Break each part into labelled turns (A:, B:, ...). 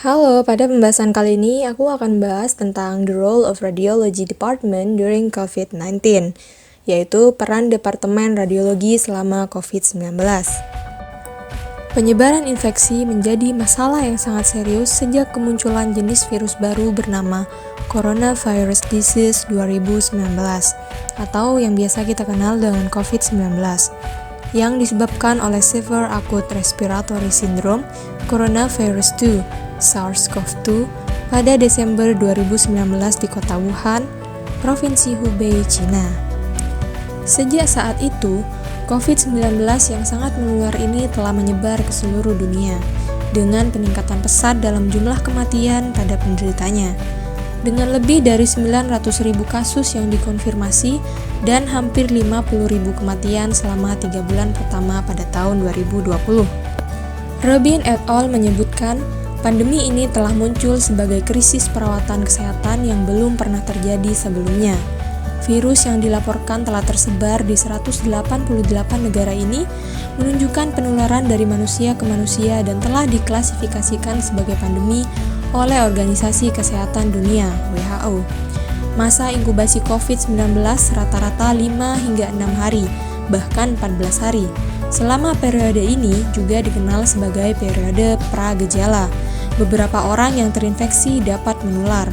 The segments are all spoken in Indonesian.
A: Halo, pada pembahasan kali ini aku akan bahas tentang the role of radiology department during COVID-19, yaitu peran Departemen Radiologi selama COVID-19. Penyebaran infeksi menjadi masalah yang sangat serius sejak kemunculan jenis virus baru bernama Coronavirus Disease 2019, atau yang biasa kita kenal dengan COVID-19, yang disebabkan oleh Severe Acute Respiratory Syndrome Coronavirus 2, SARS-CoV-2 pada Desember 2019 di kota Wuhan, Provinsi Hubei, Cina. Sejak saat itu, COVID-19 yang sangat menular ini telah menyebar ke seluruh dunia, dengan peningkatan pesat dalam jumlah kematian pada penderitanya, dengan lebih dari 900.000 kasus yang dikonfirmasi dan hampir 50.000 kematian selama 3 bulan pertama pada tahun 2020. Robin et al. Menyebutkan, pandemi ini telah muncul sebagai krisis perawatan kesehatan yang belum pernah terjadi sebelumnya. Virus yang dilaporkan telah tersebar di 188 negara ini menunjukkan penularan dari manusia ke manusia dan telah diklasifikasikan sebagai pandemi oleh Organisasi Kesehatan Dunia (WHO). Masa inkubasi COVID-19 rata-rata 5 hingga 6 hari, bahkan 14 hari. Selama periode ini juga dikenal sebagai periode pra-gejala. Beberapa orang yang terinfeksi dapat menular.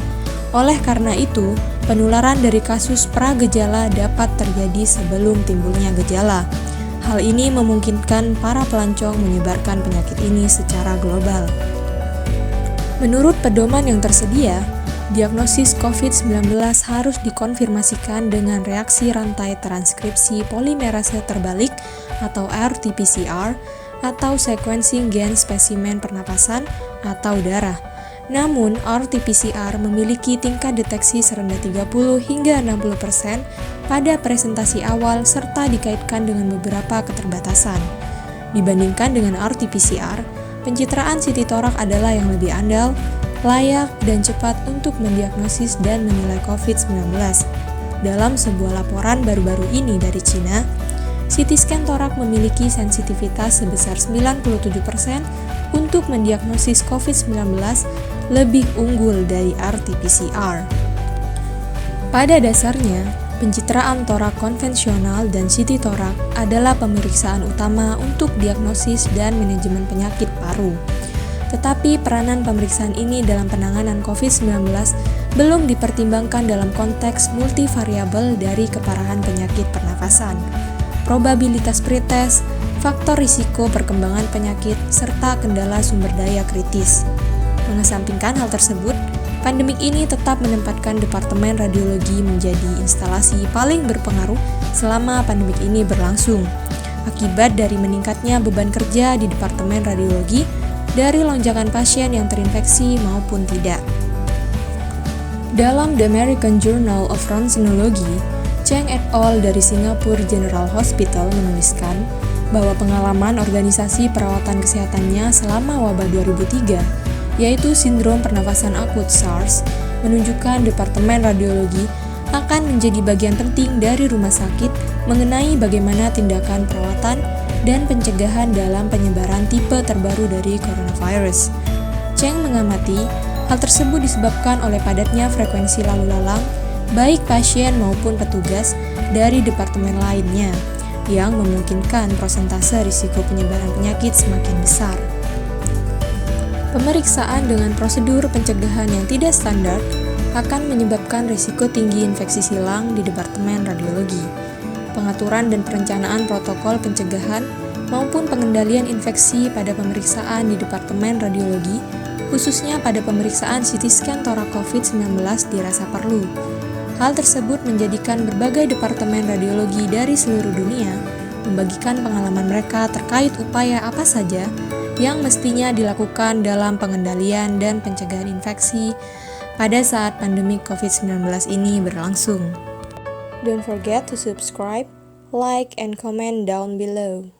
A: Oleh karena itu, penularan dari kasus pra-gejala dapat terjadi sebelum timbulnya gejala. Hal ini memungkinkan para pelancong menyebarkan penyakit ini secara global. Menurut pedoman yang tersedia, diagnosis COVID-19 harus dikonfirmasikan dengan reaksi rantai transkripsi polimerase terbalik atau RT-PCR atau sequencing gen spesimen pernapasan atau darah. Namun, RT-PCR memiliki tingkat deteksi serendah 30 hingga 60% pada presentasi awal serta dikaitkan dengan beberapa keterbatasan. Dibandingkan dengan RT-PCR, pencitraan CT torak adalah yang lebih andal, layak, dan cepat untuk mendiagnosis dan menilai COVID-19. Dalam sebuah laporan baru-baru ini dari Cina, CT scan torak memiliki sensitivitas sebesar 97% untuk mendiagnosis COVID-19, lebih unggul dari RT-PCR. Pada dasarnya, pencitraan torak konvensional dan CT torak adalah pemeriksaan utama untuk diagnosis dan manajemen penyakit paru. Tetapi peranan pemeriksaan ini dalam penanganan COVID-19 belum dipertimbangkan dalam konteks multivariabel dari keparahan penyakit pernafasan, probabilitas pretest, faktor risiko perkembangan penyakit, serta kendala sumber daya kritis. Mengesampingkan hal tersebut, pandemik ini tetap menempatkan Departemen Radiologi menjadi instalasi paling berpengaruh selama pandemik ini berlangsung, akibat dari meningkatnya beban kerja di Departemen Radiologi dari lonjakan pasien yang terinfeksi maupun tidak. Dalam The American Journal of Ronsenology, Cheng et al. Dari Singapore General Hospital menuliskan bahwa pengalaman organisasi perawatan kesehatannya selama wabah 2003, yaitu sindrom pernafasan akut SARS, menunjukkan Departemen Radiologi akan menjadi bagian penting dari rumah sakit mengenai bagaimana tindakan perawatan dan pencegahan dalam penyebaran tipe terbaru dari coronavirus. Cheng mengamati, hal tersebut disebabkan oleh padatnya frekuensi lalu lalang, baik pasien maupun petugas dari departemen lainnya, yang memungkinkan persentase risiko penyebaran penyakit semakin besar. Pemeriksaan dengan prosedur pencegahan yang tidak standar akan menyebabkan risiko tinggi infeksi silang di Departemen Radiologi. Pengaturan dan perencanaan protokol pencegahan maupun pengendalian infeksi pada pemeriksaan di Departemen Radiologi, khususnya pada pemeriksaan CT scan torak COVID-19 dirasa perlu. Hal tersebut menjadikan berbagai departemen radiologi dari seluruh dunia membagikan pengalaman mereka terkait upaya apa saja yang mestinya dilakukan dalam pengendalian dan pencegahan infeksi pada saat pandemi COVID-19 ini berlangsung. Don't forget to subscribe, like, and comment down below.